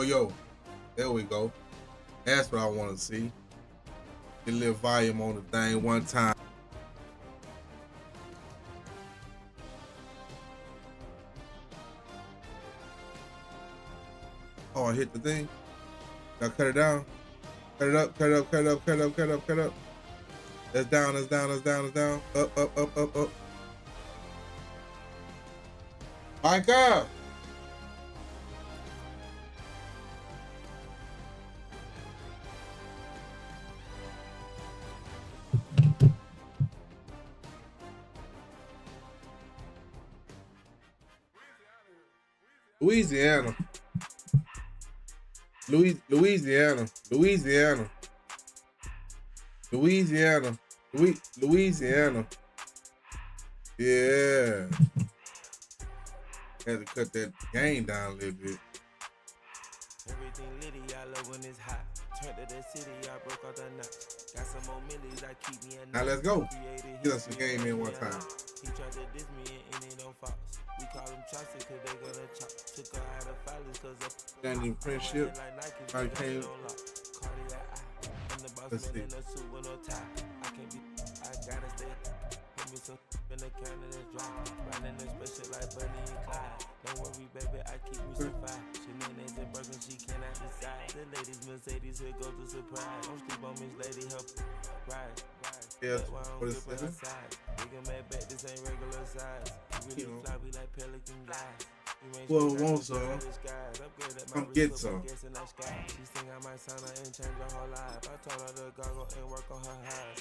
yo. There we go. That's what I want to see. Get a little volume on the thing one time. Oh, I hit the thing. Now cut it down. Cut it up, cut it up, cut it up, cut it up, cut it up, cut it up. That's down, that's down, that's down, that's down. Up, up, up, up, up. Micah! Louisiana. Louisiana. Louisiana. Louisiana. Louisiana. Yeah. Had to cut that game down a little bit. Everything litty, I love when it's hot. Turn to the city, I broke out the notch. Got some more millies that keep me at night. Now let's go. Get us some game in one time. He tried to diss me and it don't fox. We call them choppers cause they gonna chop. Took her out of filers cause of Got any friendship? I came. Let's see. I can't be, I gotta stay. Put me some in the counter that's dry. Riding the special like Bunny and Clyde. Don't worry, baby, I keep me survived. Shenanigans and Birkin, she cannot decide. The ladies Mercedes, here go to surprise. Don't sleep on Miss Lady, help ride. Yeah, That's why I'm what is gripping her that? side. Nigga mad back, this ain't regular size. You really fly, we like Pelican guys. Well, want some? Come get some. She think I might sign her and change her whole life. I told her to goggle and work on her eyes.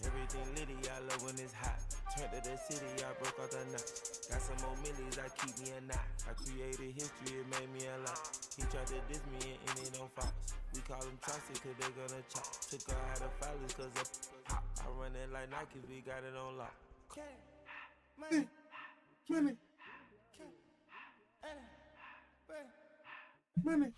Everything litty, I love when it's hot. Turn to the city, I broke out the notch. Got some more millies that keep me a knot. I created history, it made me a lot. He tried to diss me and it don't fox. We call them choppers cause they gonna chop. Took her out of filers cause of pop. I run it like Nike, we got it on lock. Money. Money. Money.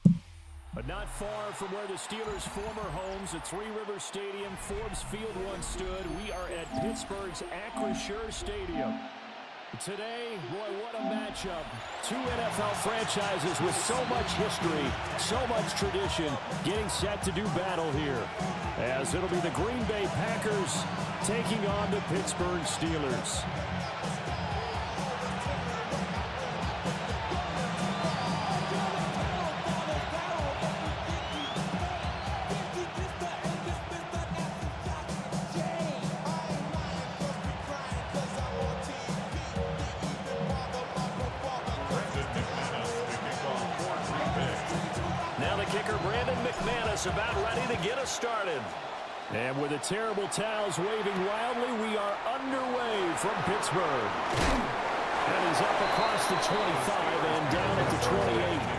But not far from where the Steelers' former homes at Three Rivers Stadium, Forbes Field once stood, we are at Pittsburgh's Acrisure Stadium. Today, boy, what a matchup. Two NFL franchises with so much history, so much tradition, getting set to do battle here. As it'll be the Green Bay Packers taking on the Pittsburgh Steelers. About ready to get us started. And with the terrible towels waving wildly, we are underway from Pittsburgh. And he's up across the 25 and down at the 28.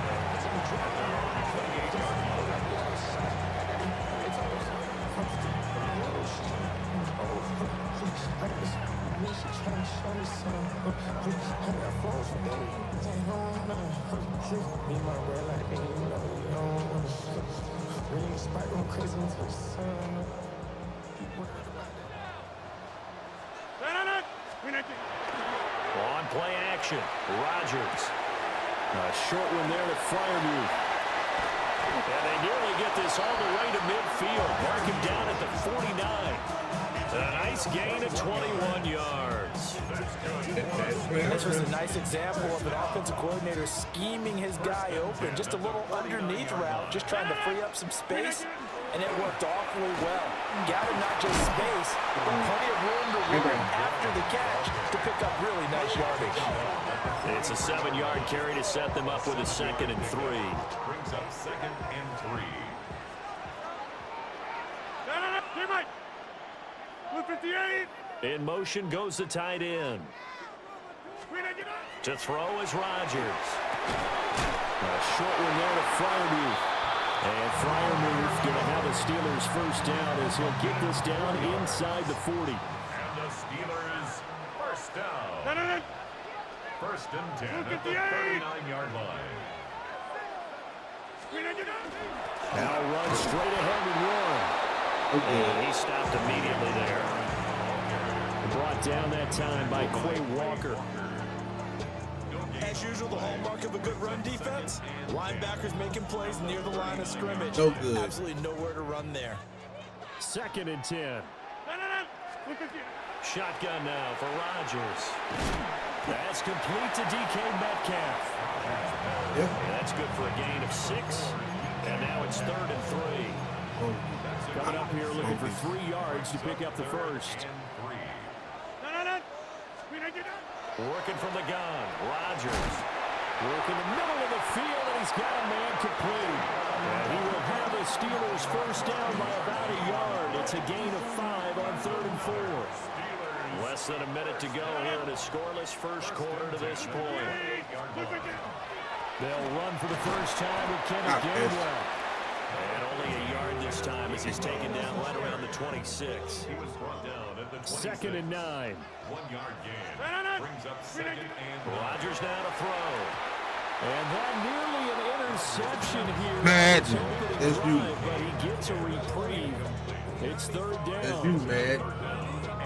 On play action, Rodgers. A short one there to Freiermuth. And they nearly get this all the way to midfield. Mark him down at the 49. A nice gain of 21 yards. This was a nice example of an offensive coordinator scheming his guy open. Just a little underneath route, just trying to free up some space, and it worked awfully well. Gathered not just space, but plenty of room to run after the catch to pick up really nice yardage. It's a 7-yard carry to set them up with a 2nd and 3. Brings up 2nd and 3. In motion goes the tight end. To throw is Rodgers. A short one there to Freiermuth. And Freiermuth going to have a Steelers first down as he'll get this down inside the 40. And the Steelers first down. First and 10 at the 39-yard line. Now run straight ahead with one. And he stopped immediately there. Brought down that time by Quay Walker. as usual, the hallmark of a good run defense. Linebackers making plays near the line of scrimmage. So good. Absolutely nowhere to run there. 2nd and 10. Shotgun now for Rodgers. That's complete to DK Metcalf. Yeah. And that's good for a gain of 6. And now it's 3rd and 3. Coming up here looking for 3 yards to pick up the first. Working from the gun. Rodgers. Working the middle of the field, and he's got a man complete. And he will have the Steelers first down by about a yard. It's a gain of 5 on 3rd and 4. Less than a minute to go here in a scoreless first quarter to this point. They'll run for the first time with Kenneth Gainwell. And only a yard this time as he's taken down right around the 26. He was brought down at the 2nd and 9. 1 yard gain. Brings up 2nd and 9. Rodgers now to throw. And that nearly an interception here. Madden. That's you. But he gets a reprieve. It's 3rd down. That's you, man.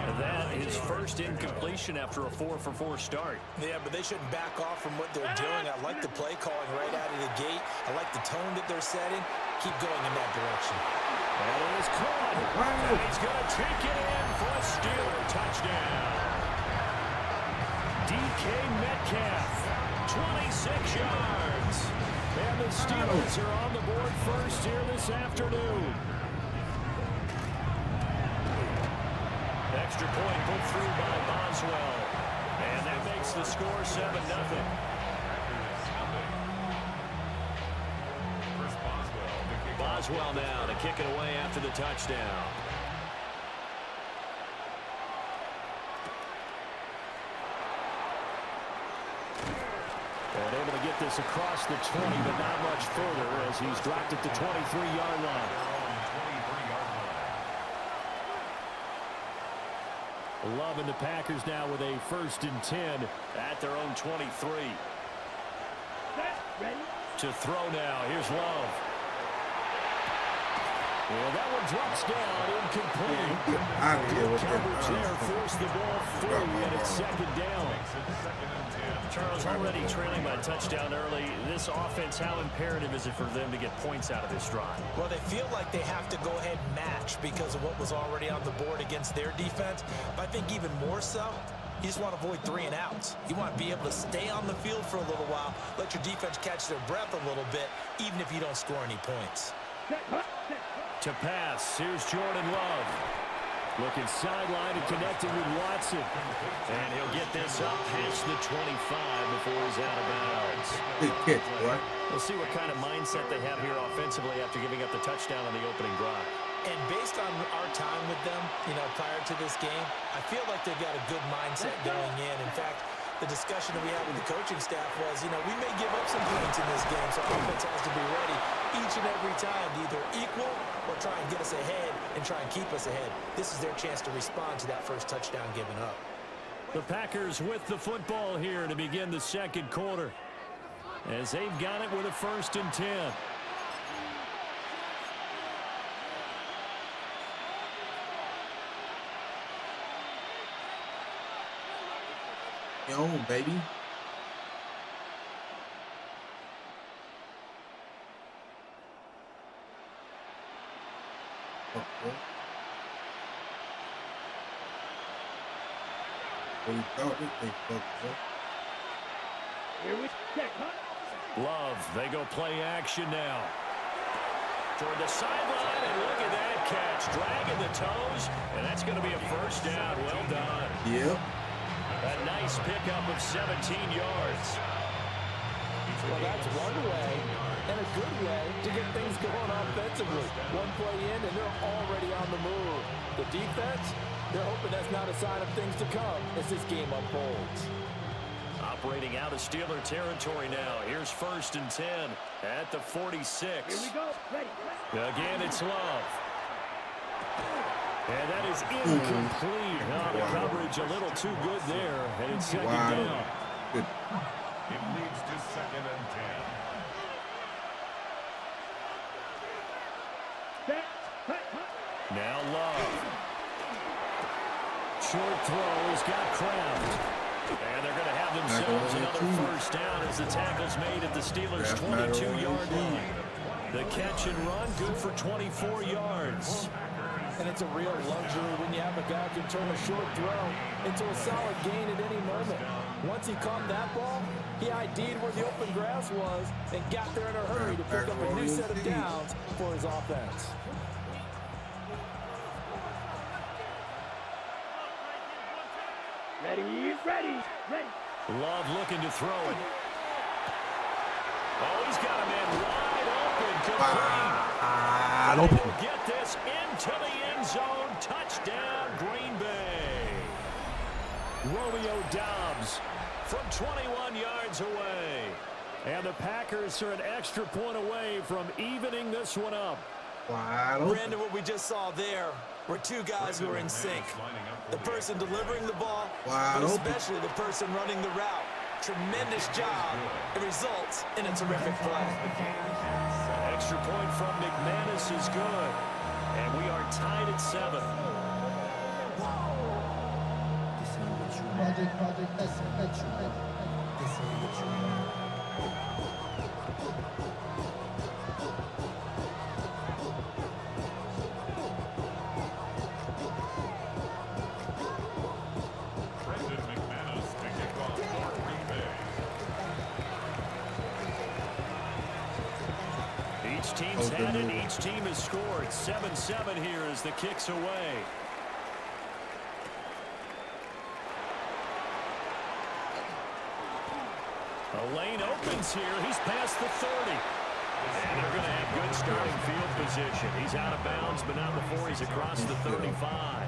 And that is first incompletion after a 4-for-4 start. Yeah, but they shouldn't back off from what they're doing. I like the play calling right out of the gate. I like the tone that they're setting. Keep going in that direction. That is caught. And he's going to take it in for a Steeler touchdown. DK Metcalf, 26 yards. And the Steelers are on the board first here this afternoon. Extra point put through by Boswell. And that makes the score 7-0. Boswell now to kick it away after the touchdown. And able to get this across the 20, but not much further as he's dropped at the 23-yard line. Love and the Packers now with a 1st and 10 at their own 23. To throw now. Here's Love. Well, that one drops down, incomplete. Coverage there forced the ball through, and it's 2nd down. Charles, already trailing by a touchdown early. This offense, how imperative is it for them to get points out of this drive? Well, they feel like they have to go ahead and match because of what was already on the board against their defense. But I think even more so, you just want to avoid 3 and outs. You want to be able to stay on the field for a little while, let your defense catch their breath a little bit, even if you don't score any points. To pass, here's Jordan Love. Looking sideline and connecting with Watson. And he'll get this up past the 25 before he's out of bounds. Good catch, boy. We'll see what kind of mindset they have here offensively after giving up the touchdown on the opening drive. And based on our time with them, prior to this game, I feel like they've got a good mindset going in. In fact, the discussion that we had with the coaching staff was, we may give up some points in this game, so offense has to be ready each and every time to either equal or try and get us ahead and try and keep us ahead. This is their chance to respond to that first touchdown given up. The Packers with the football here to begin the 2nd quarter, as they've got it with a 1st and 10. Your own, baby. Okay. What you thought this thing fucked up? Love, they go play action now. Toward the sideline, and look at that catch. Dragging the toes, and that's going to be a first down. Well done. Yep. A nice pickup of 17 yards. Well, that's one way and a good way to get things going offensively. One play in, and they're already on the move. The defense, they're hoping that's not a sign of things to come as this game unfolds. Operating out of Steeler territory now. Here's 1st and 10 at the 46. Here we go. Ready. Again, it's Love. And that is incomplete. The coverage a little too good there. And it's 2nd down. Good. It leads to 2nd and 10. Now Love. Short throw has got Kraft. And they're going to have have themselves another first down as the tackle's made at the Steelers' 22-yard line. The catch and run, good for 24 yards. And it's a real luxury when you have a guy who can turn a short throw into a solid gain at any moment. Once he caught that ball, he ID'd where the open grass was and got there in a hurry to pick up a new set of downs for his offense. Ready. Love looking to throw it. Oh, he's got a man wide open. Complete. Will get this into the end zone. Touchdown, Green Bay. Romeo Doubs from 21 yards away. And the Packers are an extra point away from evening this one up. Brandon, what we just saw there were two guys who are in sync. The person delivering the ball, but especially the person running the route. Tremendous job. It results in a terrific play. An extra point from McManus is good. And we are tied at 7. Each team's had it. Each team has scored. 7-7 here as the kick's away. A lane opens here. He's past the 30. And they're going to have good starting field position. He's out of bounds, but not before he's across the 35.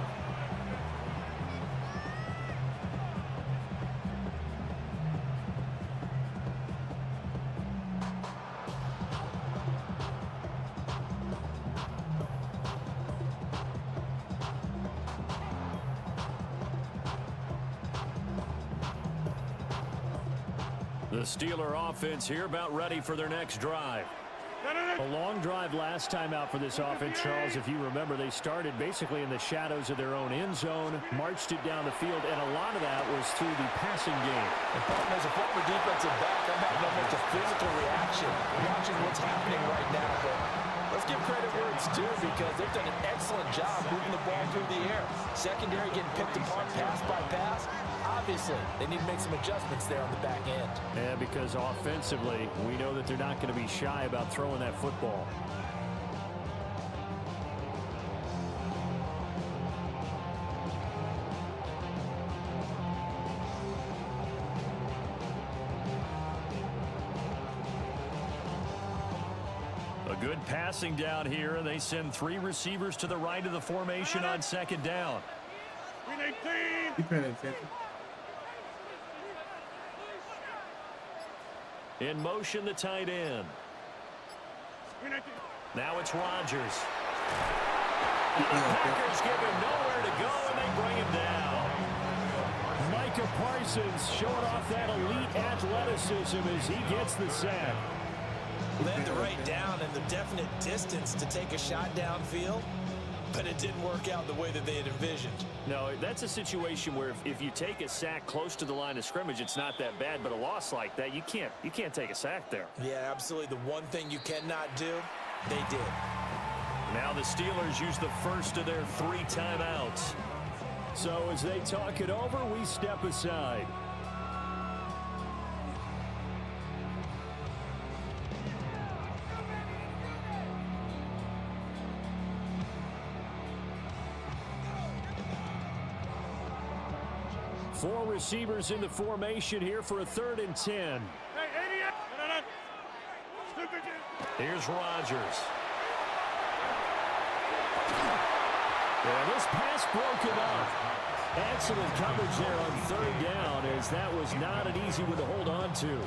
The Steeler offense here about ready for their next drive. A long drive last time out for this offense, Charles. If you remember, they started basically in the shadows of their own end zone, marched it down the field, and a lot of that was through the passing game. And partner, as a former defensive back, I'm having almost a physical reaction watching what's happening right now. But let's give credit where it's due because they've done an excellent job moving the ball through the air. Secondary getting picked apart pass by pass. Obviously, they need to make some adjustments there on the back end. Yeah, because offensively, we know that they're not going to be shy about throwing that football. A good passing down here. They send 3 receivers to the right of the formation on second down. Keep paying attention. In motion, the tight end. Now it's Rodgers. The Packers give him nowhere to go, and they bring him down. Micah Parsons showing off that elite athleticism as he gets the sack. Led the right down and the definite distance to take a shot downfield, but it didn't work out the way that they had envisioned. No, that's a situation where if you take a sack close to the line of scrimmage, it's not that bad, but a loss like that, you can't take a sack there. Yeah, absolutely. The one thing you cannot do, they did. Now the Steelers use the first of their 3 timeouts. So as they talk it over, we step aside. Four receivers in the formation here for a 3rd and 10. Here's Rodgers. Yeah, this pass broken up. Excellent coverage there on 3rd down as that was not an easy one to hold on to.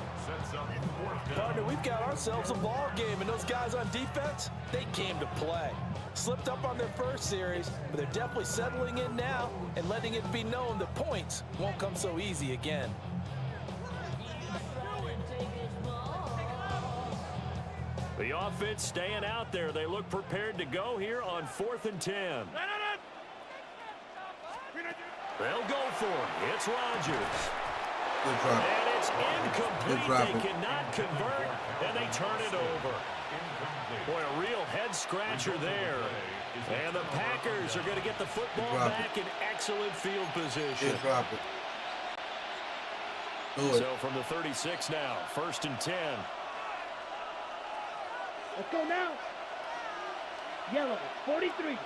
Partner, we've got ourselves a ball game, and those guys on defense, they came to play. Slipped up on their first series, but they're definitely settling in now and letting it be known that points won't come so easy again. The offense staying out there. They look prepared to go here on 4th and 10. They'll go for it. It's Rodgers. And it's incomplete. They cannot convert, and they turn it over. Boy, a real head-scratcher there. And the Packers are going to get the football back in excellent field position. So from the 36 now, 1st and 10. Let's go now. Yellow, 43.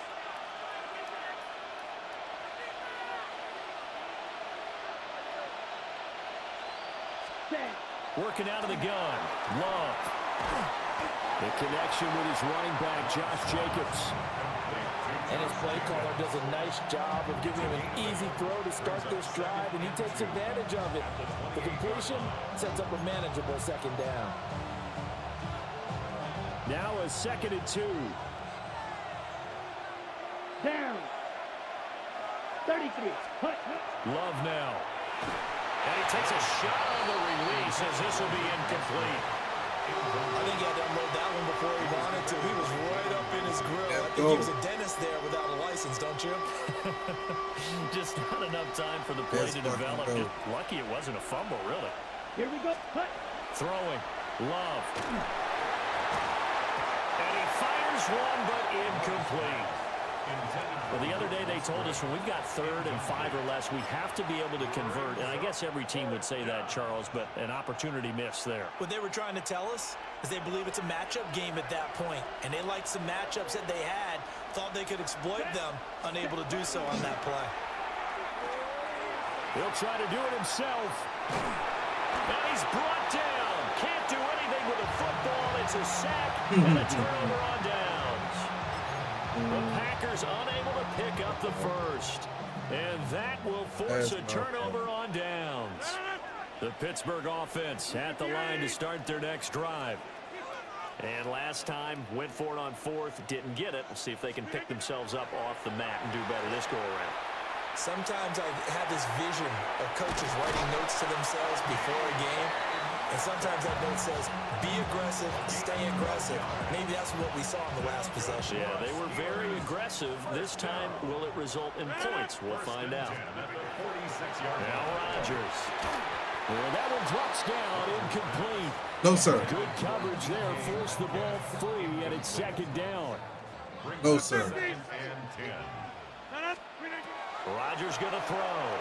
Working out of the gun. Love. The connection with his running back, Josh Jacobs. And his play caller does a nice job of giving him an easy throw to start this drive, and he takes advantage of it. The completion sets up a manageable 2nd down. Now a 2nd and 2. Down. 33. Love now. And he takes a shot on the release as this will be incomplete. I think he had to unload that one before he wanted to. He was right up in his grill. I think he was a dentist there without a license, don't you? Just not enough time for the play to develop. Just lucky it wasn't a fumble, really. Here we go. Cut. Throwing. Love. And he fires one, but incomplete. Well, the other day they told us when we've got 3rd and 5 or less, we have to be able to convert. And I guess every team would say that, Charles, but an opportunity missed there. What they were trying to tell us is they believe it's a matchup game at that point, and they liked some matchups that they had, thought they could exploit them, unable to do so on that play. He'll try to do it himself. And he's brought down. Can't do anything with a football. It's a sack and a turnover on downs. The Packers unable to pick up the first. And that will force a turnover on downs. The Pittsburgh offense at the line to start their next drive. And last time, went for it on 4th, didn't get it. We'll see if they can pick themselves up off the mat and do better this go-around. Sometimes I have this vision of coaches writing notes to themselves before a game. And sometimes that note says, be aggressive, stay aggressive. Maybe that's what we saw in the last possession. Yeah, they were very aggressive. This time, will it result in points? We'll find out. Now Rodgers. Well, that one drops down, incomplete. No, sir. Good coverage there, forced the ball free, and it's 2nd down. No, sir. Rodgers going to throw.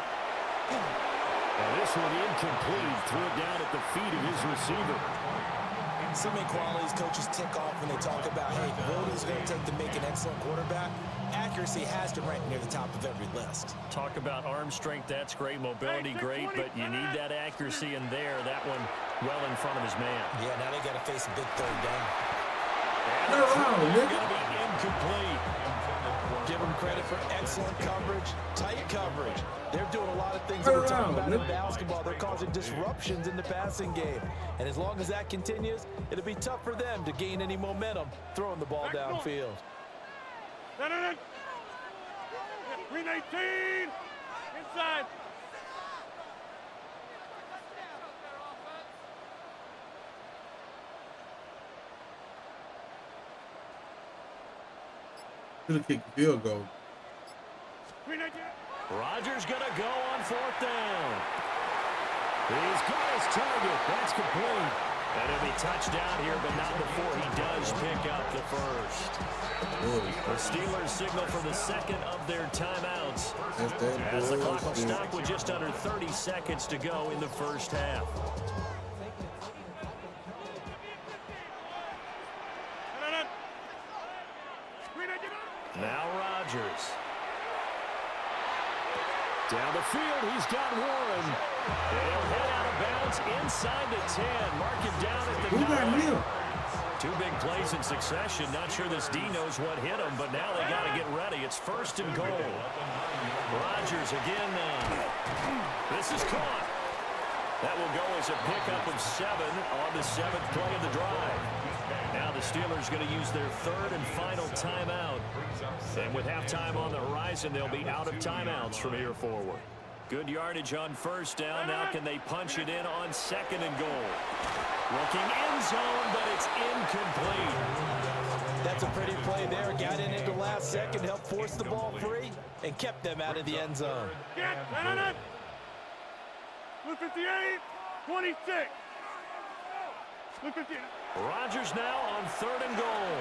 And this one incomplete. Threw it down at the feet of his receiver. So many qualities coaches tick off when they talk about, hey, what is it going to take to make an excellent quarterback? Accuracy has to rank near the top of every list. Talk about arm strength, that's great. Mobility, great. But you need that accuracy in there. That one well in front of his man. Yeah, now they got to face a big 3rd down. And the throw is going to be incomplete. Give them credit for excellent coverage, tight coverage. They're doing a lot of things that we're talking about in basketball. They're causing disruptions in the passing game. And as long as that continues, it'll be tough for them to gain any momentum throwing the ball downfield. 319 inside. Should have kicked the field goal. Rodgers going to go on 4th down. He's got his target. That's complete. And it'll be touchdown here, but not before he does pick up the first. The Steelers signal for the 2nd of their timeouts. As the clock will stop with just under 30 seconds to go in the first half. Now Rodgers. Down the field, he's got Warren. He'll head out of bounds inside the 10. Mark him down at the 9. 2 big plays in succession. Not sure this D knows what hit him, but now they got to get ready. It's 1st and goal. Rodgers again. This is caught. That will go as a pickup of 7 on the 7th play of the drive. Now the Steelers going to use their 3rd and final timeout. And with halftime on the horizon, they'll be out of timeouts from here forward. Good yardage on 1st down. Now can they punch it in on 2nd and goal? Looking end zone, but it's incomplete. That's a pretty play there. Got in at the last second, helped force the ball free, and kept them out of the end zone. Blue 58, 26. Blue 58. Rodgers now on 3rd and goal.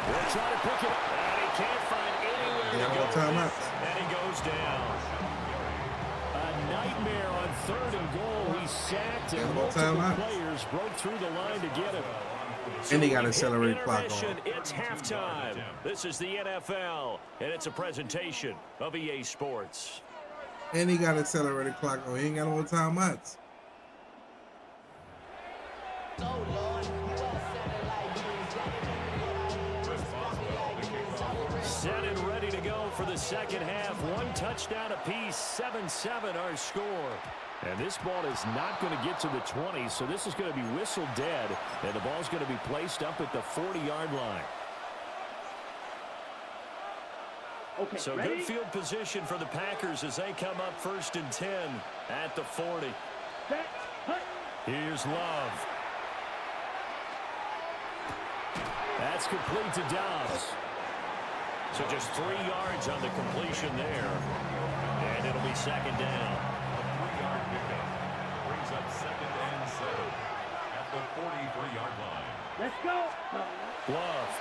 They'll try to pick it up, and he can't find anywhere to go with it, and he goes down. A nightmare on 3rd and goal. He sacked, and multiple players broke through the line to get him. And he got an accelerated clock on. It's halftime. This is the NFL, and it's a presentation of EA Sports. And he got an accelerated clock on. He ain't got no timeouts. Set and ready to go for the second half. 1 touchdown apiece, 7-7 our score. And this ball is not going to get to the 20, so this is going to be whistled dead, and the ball's going to be placed up at the 40-yard line. Okay, so ready? Good field position for the Packers as they come up 1st and 10 at the 40. Set, hut. Here's Love. That's complete to Dobbs. So just 3 yards on the completion there. And it'll be second down. A 3-yard pickup brings up 2nd and 7 at the 43-yard line. Let's go. Love.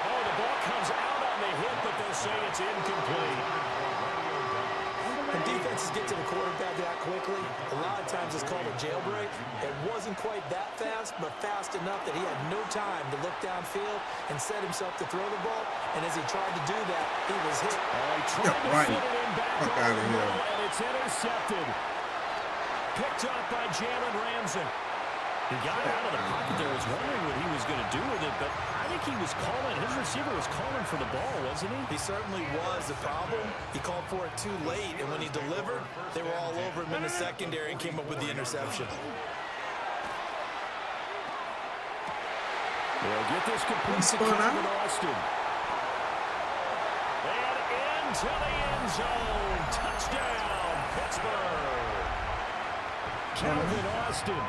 Oh, the ball comes out on the hit, but they'll say it's incomplete. When defenses get to the quarterback that quickly, a lot of times it's called a jailbreak. It wasn't quite that fast, but fast enough that he had no time to look downfield and set himself to throw the ball. And as he tried to do that, he was hit. He tried to fit it in back Fuck out of here. And it's intercepted. Picked up by Jalen Ramsey. He got out of the pocket there. Was wondering what he was going to do with it, but I think he was calling. His receiver was calling for the ball, wasn't he? He certainly was. The problem, he called for it too late, and when he delivered, they were all over him in the secondary and came up with the interception. They'll get this complete to Kevin Austin. And into the end zone. Touchdown, Pittsburgh. Kevin Austin,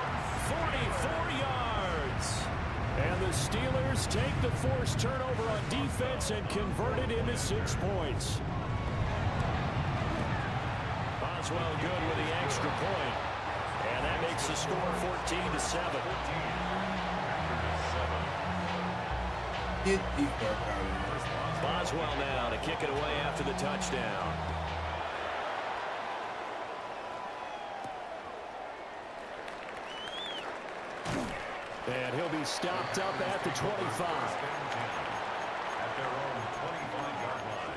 44 yards. And the Steelers take the forced turnover on defense and convert it into 6 points. Boswell good with the extra point. And that makes the score 14-7. Boswell now to kick it away after the touchdown. And he'll be stopped up at the 25. At their own 25-yard line.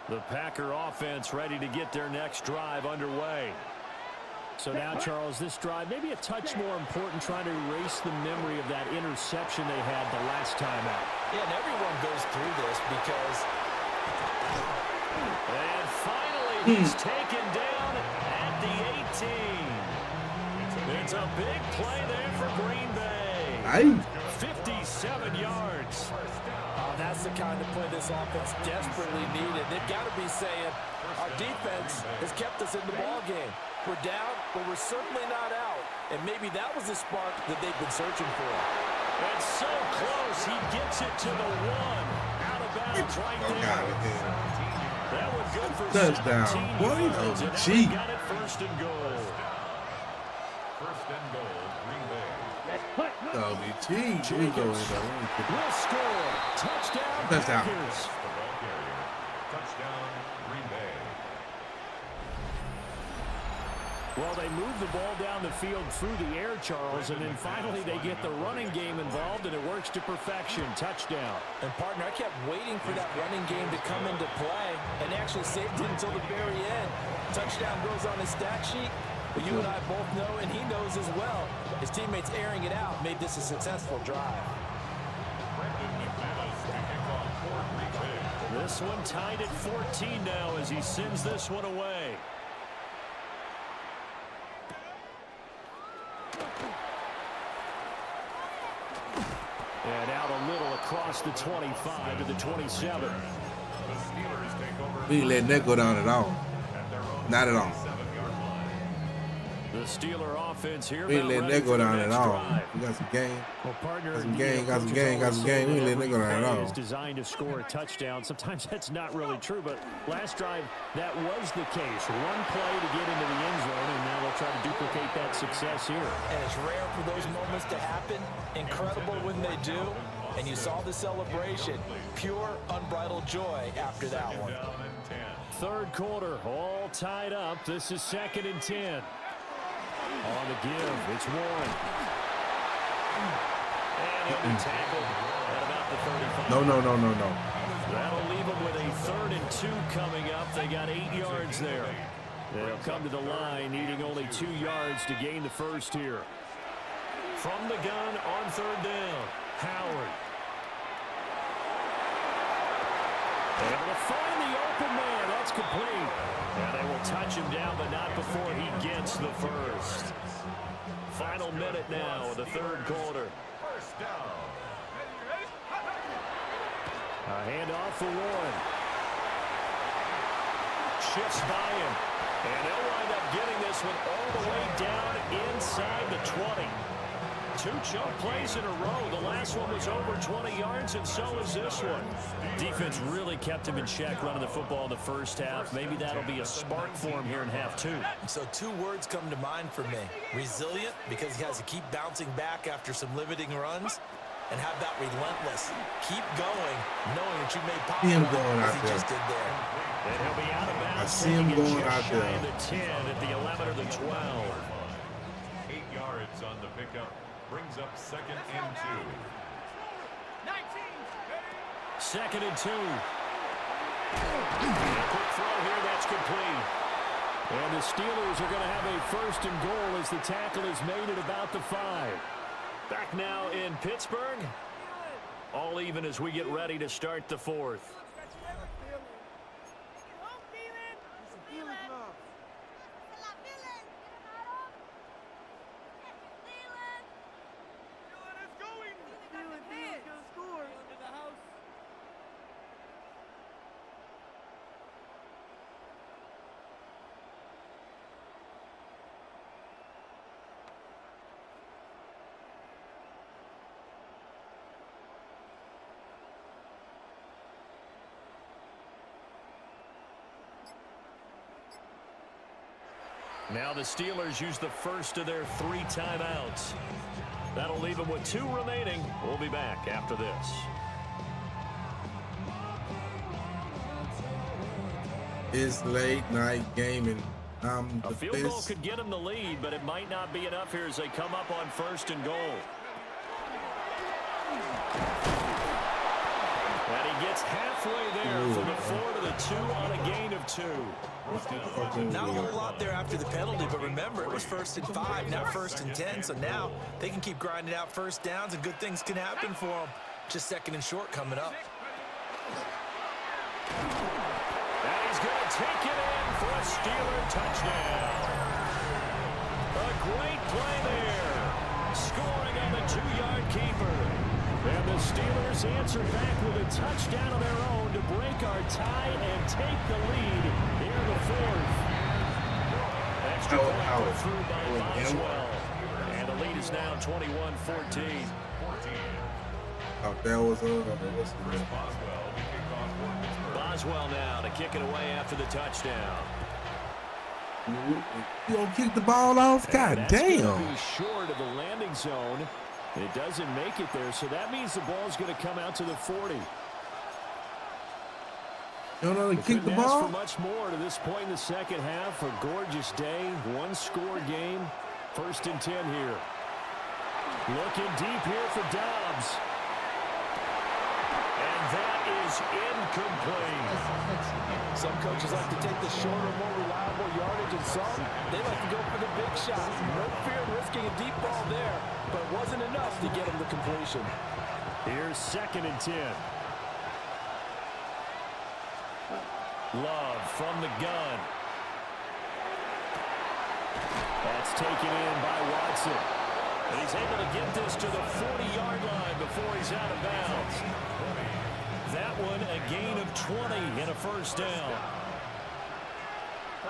The Packer offense ready to get their next drive underway. So now, Charles, this drive maybe a touch more important, trying to erase the memory of that interception they had the last time out. Yeah, and everyone goes through this because... And finally, he's taken down at the 18. It's a big play there for Green Bay. 57 yards. Oh, that's the kind of play this offense desperately needed. They've got to be saying, our defense has kept us in the ball game. We're down, but we're certainly not out. And maybe that was the spark that they've been searching for. And so close, he gets it to the 1. Out of bounds right there. That was good for touchdown. 17 Boy, yards, and OG. now got it 1st and goal. 1st and goal, Green Bay. We go in there. Will score. Touchdown, Touchdown. Packers. The ball carrier. Touchdown, Green Bay. Well, they move the ball down the field through the air, Charles, and then finally they get the running game involved, and it works to perfection. Touchdown. And, partner, I kept waiting for that running game to come into play and actually saved it until the very end. Touchdown goes on his stat sheet, but you and I both know, and he knows as well, his teammates airing it out made this a successful drive. This one tied at 14 now as he sends this one away. And out a little across the 25 to the 27. The Steelers take over. We ain't letting that go down at all. At their own Not at all. 7-yard line. The Steeler offense here. We ain't letting that go down at all. We got some game. Well, partner, got some game. We ain't letting that go down at all. Is designed to score a touchdown. Sometimes that's not really true, but last drive that was the case. One play to get into the end zone, and now they'll try to duplicate that success here. And it's rare for those moments to happen. Incredible when they do. And you saw the celebration. Pure, unbridled joy after that one. Third quarter, all tied up. This is 2nd and 10. On the give, it's Warren. And he'll be tackled at about the 35. No. That'll leave them with a 3rd and 2 coming up. They got 8 yards there. They'll come to the line, needing only 2 yards to gain the first here. From the gun on 3rd down, Howard. Able to find the open man. That's complete. And they will touch him down, but not before he gets the first. Final minute now of the 3rd quarter. First down. A handoff for Warren. Shifts by him. And they'll wind up getting this one all the way down inside the 20. 2 choke plays in a row. The last one was over 20 yards, and so is this one. Defense really kept him in check running the football in the first half. Maybe that'll be a spark for him here in half 2. So 2 words come to mind for me. Resilient, because he has to keep bouncing back after some limiting runs. And how about relentless? Keep going, knowing that you made possible as he just did there. And he'll be out of bounds. I see him going out there. The 10 at the 11 or the 12. 8 yards on the pickup. Brings up 2nd and 2. 2nd and 2. Quick throw here, that's complete. And the Steelers are going to have a 1st and goal as the tackle is made at about the 5. Back now in Pittsburgh. All even as we get ready to start the 4th. Now the Steelers use the first of their 3 timeouts. That'll leave them with 2 remaining. We'll be back after this. It's late night gaming. A field goal could get them the lead, but it might not be enough here as they come up on 1st and goal. And he gets halfway there from the 4 to the 2 on a gain of 2. Not a whole lot there after the penalty, but remember, it was 1st and 5, not 1st and 10, so now they can keep grinding out first downs and good things can happen for them. Just 2nd and short coming up. And he's going to take it in for a Steeler touchdown. A great play there. Scoring on the 2-yard keeper. And the Steelers answer back with a touchdown of their own to break our tie and take the lead here in the 4th. Extra point through by Boswell. And the lead is now 21-14. Oh, that was Boswell now to kick it away after the touchdown. You gonna kick the ball off? God damn. Gonna be short of the landing zone. It doesn't make it there, so that means the ball's going to come out to the 40. You don't know to kick the ball? For much more to this point in the second half. A gorgeous day, 1-score game. 1st and 10 here. Looking deep here for Dobbs. And that is incomplete. Some coaches like to take the shorter, more reliable yardage, and some, they like to go for the big shot. No fear in risking a deep ball there, but it wasn't enough to get him the completion. Here's 2nd and 10. Love from the gun. That's taken in by Watson. And he's able to get this to the 40-yard line before he's out of bounds. That one a gain of 20 and a 1st down.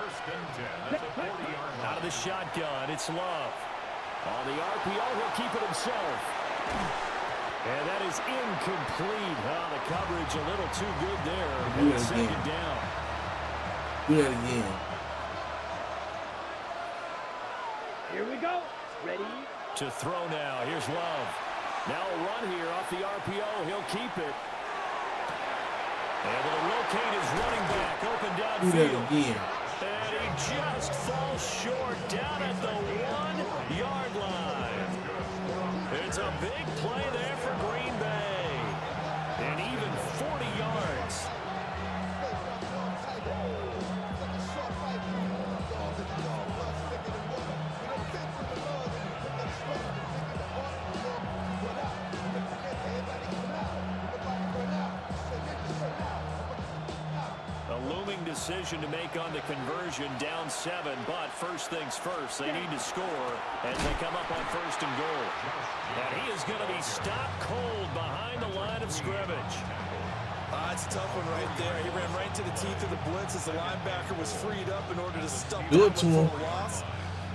First and 10 at the 40-yard line. Out of the shotgun, it's Love. On the RPO, he'll keep it himself. And that is incomplete. The coverage a little too good there. Do that Second again. down. Do that again. Here we go. Ready? To throw now. Here's Love. Now a run here off the RPO. He'll keep it. Able to locate his running back. Open Do that downfield. again. And he just falls short down at the 1-yard line. It's a big play there for Green Bay. And even 40 yards. Looming decision to make on the conversion, down 7, but first things first, they need to score as they come up on first and goal. And he is going to be stopped cold behind the line of scrimmage. It's a tough one right there. He ran right to the teeth of the blitz as the linebacker was freed up in order to stop Do it to him. the loss.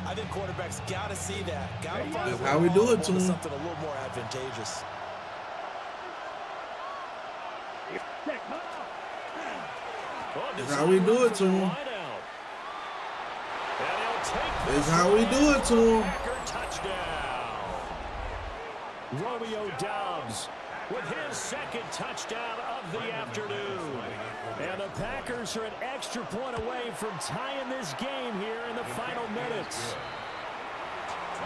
I think quarterbacks got to see that. Got to find That's how we do it to him. something a little more advantageous. That's how we do it to him. That's how we do it to him. Touchdown. Romeo Doubs with his second touchdown of the afternoon. And the Packers are an extra point away from tying this game here in the final minutes.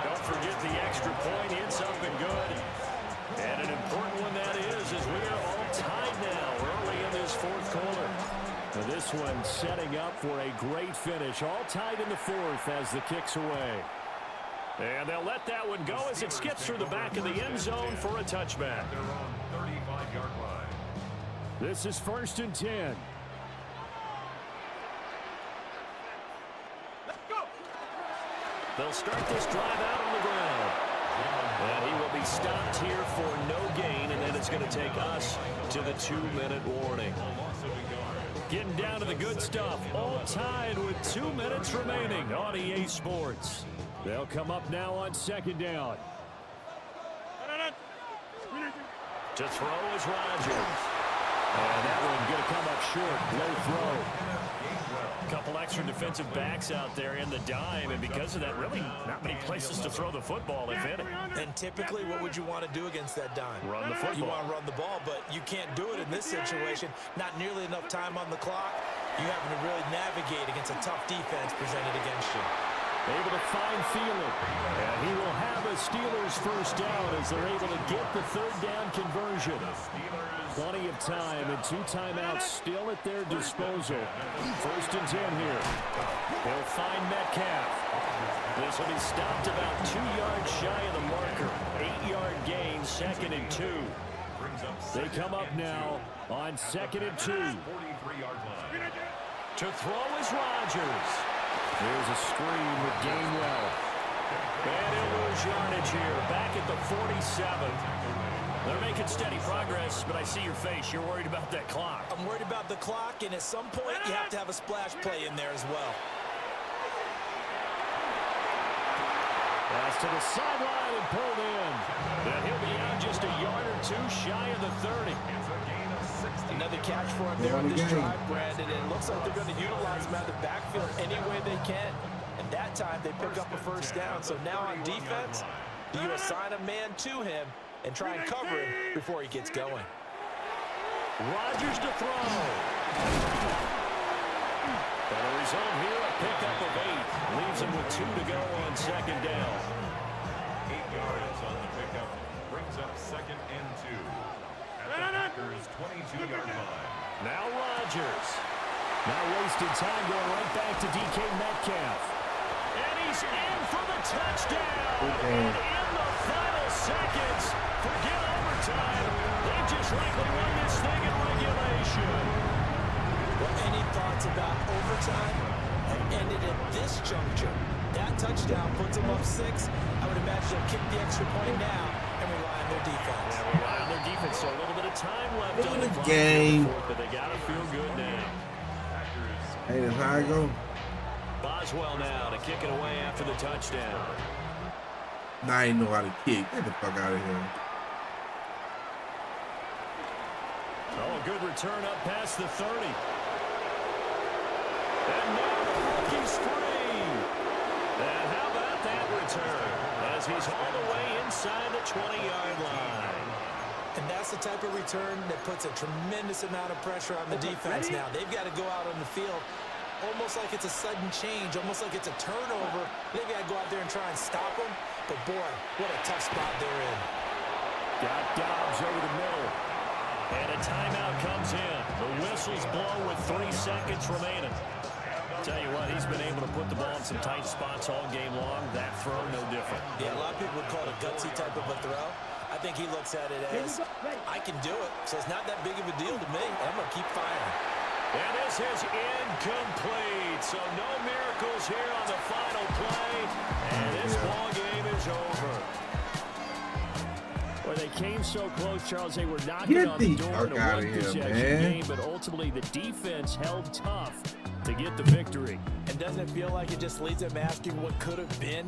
Don't forget the extra point. It's up and good. And an important one that is, as we are all tied now early in this fourth quarter. Now this one setting up for a great finish. All tied in the fourth as the kick's away. And they'll let that one go as it skips through the back of the end zone for a touchback. They're on 35-yard line. This is first and 10. Let's go. They'll start this drive out on the ground. And he will be stopped here for no gain, and then it's going to take us to the 2-minute warning. Getting down to the good stuff. All tied with 2 minutes remaining on EA Sports. They'll come up now on second down. To throw is Rodgers. And that one going to come up short. Low throw. Couple extra defensive backs out there in the dime, and because of that, really not many places to throw the football, if any. And typically, what would you want to do against that dime? Run the football. You want to run the ball, but you can't do it in this situation. Not nearly enough time on the clock. You having to really navigate against a tough defense presented against you. Able to find Thielen. And he will have a Steelers first down as they're able to get the third down conversion. Plenty of time and 2 timeouts still at their disposal. First and 10 here. They'll find Metcalf. This will be stopped about 2 yards shy of the marker. 8-yard gain, second and 2. They come up now on second and 2. To throw is Rodgers. There's a screen with Gainwell. And he'll lose yardage here. Back at the 47. They're making steady progress, but I see your face. You're worried about that clock. I'm worried about the clock, and at some point, you have to have a splash play in there as well. Pass to the sideline and pulled in. And he'll be out just a yard or 2 shy of the 30. Another catch for him there on this drive, Brandon. And it looks like they're going to utilize him out of the backfield any way they can. And that time, they pick up a first down. So now on defense, do you assign a man to him and try and cover him before he gets going? Rodgers to throw. And a result here, a pickup of 8. Leaves him with 2 to go on second down. 8 yards on the pickup. Brings up second and 2. At the Packers' 22-yard line. Now Rodgers. Now wasting time going right back to DK Metcalf. And he's in for the touchdown. And in the final seconds, forget overtime. They just likely won this thing in regulation. Well, any thoughts about overtime have ended at this juncture. That touchdown puts them up 6. I would imagine they'll kick the extra point now and rely on their defense. Yeah, rely on their defense. So a little bit of time left on the game. But they got to feel good now. Hey, that's how I go. does well now to kick it away after the touchdown. Now I ain't know how to kick. Get the fuck out of here. Oh, a good return up past the 30. And now the rookie's free. And how about that return? As he's all the way inside the 20-yard line. And that's the type of return that puts a tremendous amount of pressure on the defense now. They've got to go out on the field almost like it's a sudden change, almost like it's a turnover. They've got to go out there and try and stop them. But, boy, what a tough spot they're in. Got Dobbs over the middle. And a timeout comes in. The whistles blow with 3 seconds remaining. Tell you what, he's been able to put the ball in some tight spots all game long. That throw, no different. Yeah, a lot of people would call it a gutsy type of a throw. I think he looks at it as, I can do it, so it's not that big of a deal to me. I'm going to keep firing. And this is incomplete. So no miracles here on the final play. And this ball game is over. Well, they came so close, Charles. They were knocking on the door in a one-possession game, but ultimately the defense held tough to get the victory. And doesn't it feel like it just leaves them asking what could have been?